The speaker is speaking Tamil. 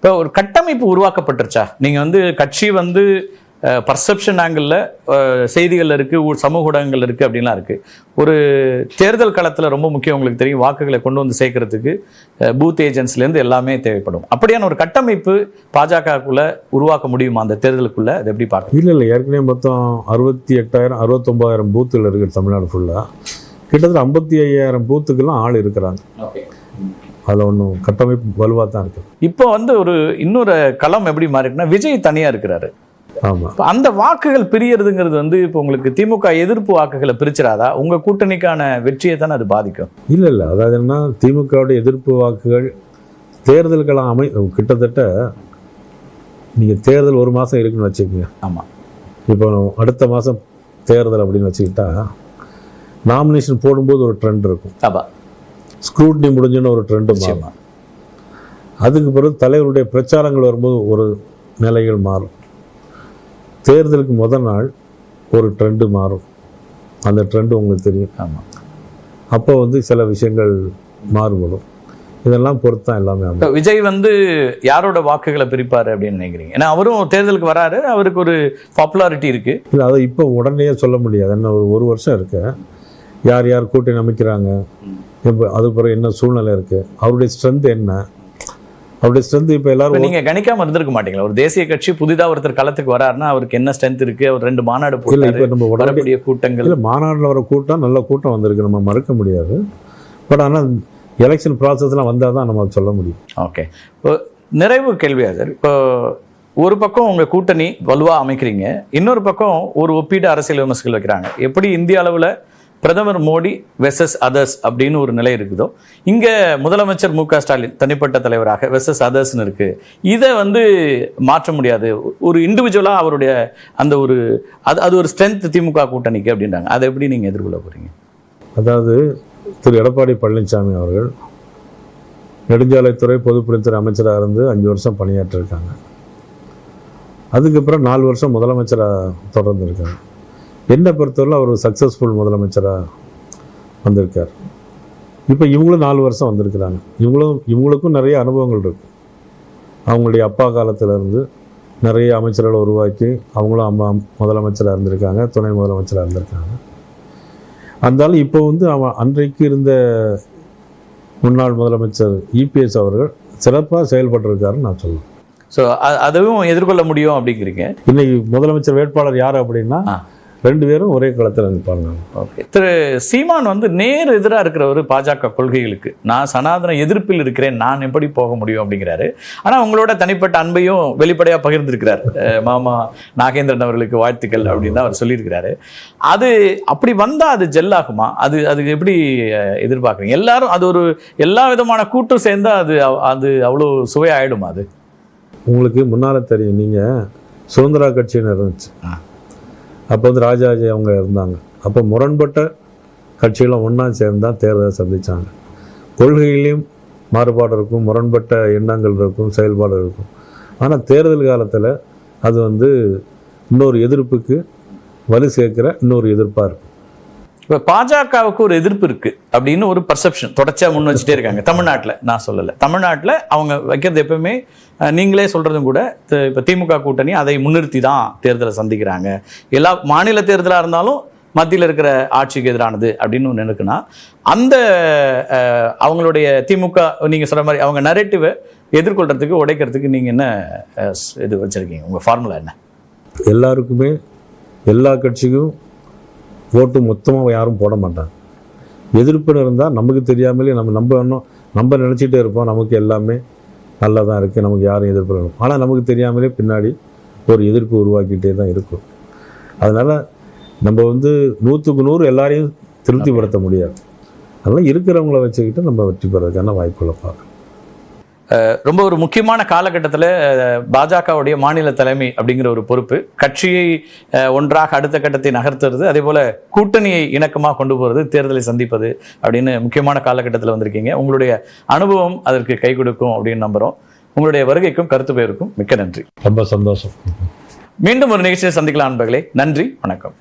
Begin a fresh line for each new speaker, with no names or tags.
இப்போ ஒரு கட்டமைப்பு உருவாக்கப்பட்டுருச்சா? நீங்கள் வந்து கட்சி வந்து பர்செப்ஷன் ஆங்கிளில் செய்திகள் இருக்குது, சமூக ஊடகங்கள் இருக்குது அப்படின்லாம் இருக்குது. ஒரு தேர்தல் களத்தில் ரொம்ப முக்கியம், உங்களுக்கு தெரியும், வாக்குகளை கொண்டு வந்து சேர்க்கறதுக்கு பூத் ஏஜென்ட்ஸ்லேருந்து எல்லாமே தேவைப்படும். அப்படியான ஒரு கட்டமைப்பு பாஜகக்குள்ளே உருவாக்க முடியுமா அந்த தேர்தலுக்குள்ளே? அது எப்படி பார்க்க?
இல்லை, ஏற்கனவே மொத்தம் 68,000 69,000 பூத்துகள் இருக்குது தமிழ்நாடு ஃபுல்லாக. கிட்டத்தட்ட 55,000 பூத்துக்கெல்லாம் ஆள் இருக்கிறாங்க. அதில் ஒன்றும் கட்டமைப்பு வலுவாக தான் இருக்குது.
இப்போ வந்து இன்னொரு களம் எப்படி மாறி இருக்குன்னா, விஜய் தனியாக இருக்கிறாரு.
ஆமாம்,
அந்த வாக்குகள் பிரியறதுங்கிறது வந்து இப்போ உங்களுக்கு திமுக எதிர்ப்பு வாக்குகளை பிரிச்சிடாதா? உங்க கூட்டணிக்கான வெற்றியை தானே அது பாதிக்கும்?
இல்லை, அதாவது என்ன, திமுகவுடைய எதிர்ப்பு வாக்குகள் தேர்தலுக்கெல்லாம் கிட்டத்தட்ட நீங்கள் தேர்தல் ஒரு மாதம் இருக்குன்னு வச்சுக்கோங்க.
ஆமாம்,
இப்போ அடுத்த மாதம் தேர்தல் அப்படின்னு வச்சுக்கிட்டா, நாமினேஷன் போடும்போது ஒரு ட்ரெண்ட் இருக்கும், ஸ்க்ரூட்னி முடிஞ்சுன்னு ஒரு ட்ரெண்டு மாறும். அதுக்கு பிறகு தலைவருடைய பிரச்சாரங்கள் வரும்போது ஒரு நிலைகள் மாறும். தேர்தலுக்கு முதல் நாள் ஒரு ட்ரெண்டு மாறும். அந்த ட்ரெண்டு உங்களுக்கு தெரியும்.
ஆமாம்,
அப்போ வந்து சில விஷயங்கள் மாறுபடும். இதெல்லாம் பொறுத்து தான் எல்லாமே.
விஜய் வந்து யாரோட வாக்குகளை பிரிப்பாரு அப்படின்னு நினைக்கிறீங்க? ஏன்னா அவரும் தேர்தலுக்கு வராரு, அவருக்கு ஒரு பாப்புலாரிட்டி இருக்கு.
இல்லை, அதை இப்போ உடனே சொல்ல முடியாது. என்ன ஒரு வருஷம் இருக்கு, யார் யார் கூட்டணி அமைக்கிறாங்க, இப்போ அது பிறகு என்ன சூழ்நிலை இருக்கு, அவருடைய ஸ்ட்ரென்த் என்ன, அவருடைய ஸ்ட்ரென்த் இப்போ எல்லாரும்
நீங்க கணிக்காம இருந்திருக்க மாட்டீங்களா? ஒரு தேசிய கட்சி புதிதா ஒருத்தர் களத்துக்கு வராருன்னா அவருக்கு என்ன ஸ்ட்ரென்த் இருக்கு, அவர் 2 மாநாடு போட்டாரு, நம்ம வரக்கூடிய கூட்டங்கள்.
இல்லை, மாநாட்டில் வர கூட்டம் நல்ல கூட்டம் வந்திருக்கு, நம்ம மறுக்க முடியாது. பட் ஆனால் எலெக்ஷன் ப்ராசஸ்லாம் வந்தால் தான் நம்ம சொல்ல முடியும்.
ஓகே, நிறைவு கேள்வியா சார், இப்போ ஒரு பக்கம் உங்க கூட்டணி வலுவா அமைக்கிறீங்க, இன்னொரு பக்கம் ஒரு ஒப்பீடு அரசியல் விமர்சகர்கள் வைக்கிறாங்க. எப்படி இந்திய அளவில் பிரதமர் மோடி வெர்சஸ் அதர்ஸ் அப்படின்னு ஒரு நிலை இருக்குதோ, இங்க முதலமைச்சர் மு க ஸ்டாலின் தனிப்பட்ட தலைவராக வெர்சஸ் அதர்ஸ்னு இருக்கு. இதை வந்து மாற்ற முடியாது, ஒரு இண்டிவிஜுவலா அவருடைய அந்த ஒரு அது ஒரு ஸ்ட்ரென்த் திமுக கூட்டணிக்கு அப்படின்றாங்க. அதை எப்படி நீங்க எதிர்கொள்ள போறீங்க?
அதாவது திரு எடப்பாடி பழனிசாமி அவர்கள் நெடுஞ்சாலைத்துறை பொதுப்பணித்துறை அமைச்சராக இருந்து 5 வருஷம் பணியாற்றிருக்காங்க. அதுக்கப்புறம் 4 வருஷம் முதலமைச்சராக தொடர்ந்து இருக்காங்க. என்னை பொறுத்தவரை அவர் சக்ஸஸ்ஃபுல் முதலமைச்சராக வந்திருக்கார். இப்போ இவங்களும் 4 வருஷம் வந்திருக்கிறாங்க. இவங்களுக்கும் நிறைய அனுபவங்கள் இருக்கு. அவங்களுடைய அப்பா காலத்திலேருந்து நிறைய அமைச்சர்களை உருவாக்கி அவங்களும் முதலமைச்சராக இருந்திருக்காங்க, துணை முதலமைச்சராக இருந்திருக்காங்க. அதனால இப்போ வந்து அன்றைக்கு இருந்த முன்னாள் முதலமைச்சர் இபிஎஸ் அவர்கள் சிறப்பாக செயல்பட்டிருக்காருன்னு நான் சொல்லுவேன்.
ஸோ அதுவும் எதிர்கொள்ள முடியும் அப்படிங்கிறீங்க.
இன்னைக்கு முதலமைச்சர் வேட்பாளர் யார் அப்படின்னா 2 பேரும் ஒரே களத்தில் நிற்பாங்க.
ஓகே, திரு சீமான் வந்து நேர் எதிராக இருக்கிறவர் பாஜக கொள்கைகளுக்கு. நான் சனாதன எதிர்ப்பில் இருக்கிறேன், நான் எப்படி போக முடியும் அப்படிங்கிறாரு. ஆனால் உங்களோட தனிப்பட்ட அன்பையும் வெளிப்படையாக பகிர்ந்திருக்கிறார். மாமா நாகேந்திரன் அவர்களுக்கு வாழ்த்துக்கள் அப்படின்னு தான் அவர் சொல்லியிருக்கிறாரு. அது அப்படி வந்தால் அது ஜெல்லாகுமா? அதுக்கு எப்படி எதிர்பார்க்குறீங்க? எல்லாரும் அது ஒரு எல்லா விதமான கூட்டம் சேர்ந்தால் அது அவ்வளோ சுவையாயிடுமா? அது
உங்களுக்கு முன்னால் தெரியும், நீங்கள் சுதந்திரா கட்சியினர் இருந்துச்சு, அப்போ வந்து ராஜாஜி அவங்க இருந்தாங்க. அப்போ முரண்பட்ட கட்சிகளும் ஒன்றா சேர்ந்து தான் தேர்தலை சந்தித்தாங்க. கொள்கையிலையும் மாறுபாடு இருக்கும், முரண்பட்ட எண்ணங்கள் இருக்கும், செயல்பாடு இருக்கும். ஆனால் தேர்தல் காலத்தில் அது வந்து இன்னொரு எதிர்ப்புக்கு வலு சேர்க்கிற இன்னொரு எதிர்ப்பாக இருக்கும்.
இப்போ பாஜகவுக்கு ஒரு எதிர்ப்பு இருக்கு அப்படின்னு ஒரு பர்செப்ஷன் தொடர்ச்சியா முன் வச்சுட்டே இருக்காங்க தமிழ்நாட்டில். நான் சொல்லலை, தமிழ்நாட்டில் அவங்க வைக்கிறது எப்பவுமே, நீங்களே சொல்றதும் கூட, இப்போ திமுக கூட்டணி அதை முன்னிறுத்தி தான் தேர்தலை சந்திக்கிறாங்க. எல்லா மாநில தேர்தலாக இருந்தாலும் மத்தியில் இருக்கிற ஆட்சிக்கு எதிரானது அப்படின்னு ஒன்று இருக்குன்னா, அந்த அவங்களுடைய திமுக நீங்க சொல்ற மாதிரி அவங்க நரேட்டிவை எதிர்கொள்றதுக்கு உடைக்கிறதுக்கு நீங்க என்ன இது வச்சிருக்கீங்க? உங்க ஃபார்முலா என்ன?
எல்லாருக்குமே எல்லா கட்சிக்கும் ஓட்டு மொத்தமாக யாரும் போட மாட்டாங்க. எதிர்ப்புன்னு இருந்தால் நமக்கு தெரியாமலே நம்ம நினச்சிட்டே இருப்போம், நமக்கு எல்லாமே நல்லா தான் இருக்குது, நமக்கு யாரும் எதிர்ப்பு இருக்கும். ஆனால் நமக்கு தெரியாமலே பின்னாடி ஒரு எதிர்ப்பு உருவாக்கிட்டே தான் இருக்கும். அதனால் நம்ம வந்து 100க்கு 100 எல்லாரையும் திருப்திப்படுத்த முடியாது. அதனால் இருக்கிறவங்கள வச்சுக்கிட்டு நம்ம வெற்றி பெறதுக்கான வாய்ப்புகளை பார்க்கணும்.
ரொம்ப ஒரு முக்கியமான காலகட்டத்தில் பாஜகவுடைய மாநில தலைமை அப்படிங்கிற ஒரு பொறுப்பு, கட்சியை ஒன்றாக அடுத்த கட்டத்தை நகர்த்துறது, அதே போல கூட்டணியை இணக்கமாக கொண்டு போகிறது, தேர்தலை சந்திப்பது அப்படின்னு முக்கியமான காலகட்டத்தில் வந்திருக்கீங்க. உங்களுடைய அனுபவம் அதற்கு கை கொடுக்கும் அப்படின்னு நம்புகிறோம். உங்களுடைய வருகைக்கும் கருத்து பெயருக்கும் மிக்க நன்றி.
ரொம்ப சந்தோஷம்.
மீண்டும் ஒரு நிகழ்ச்சியை சந்திக்கலாம் நண்பர்களே. நன்றி, வணக்கம்.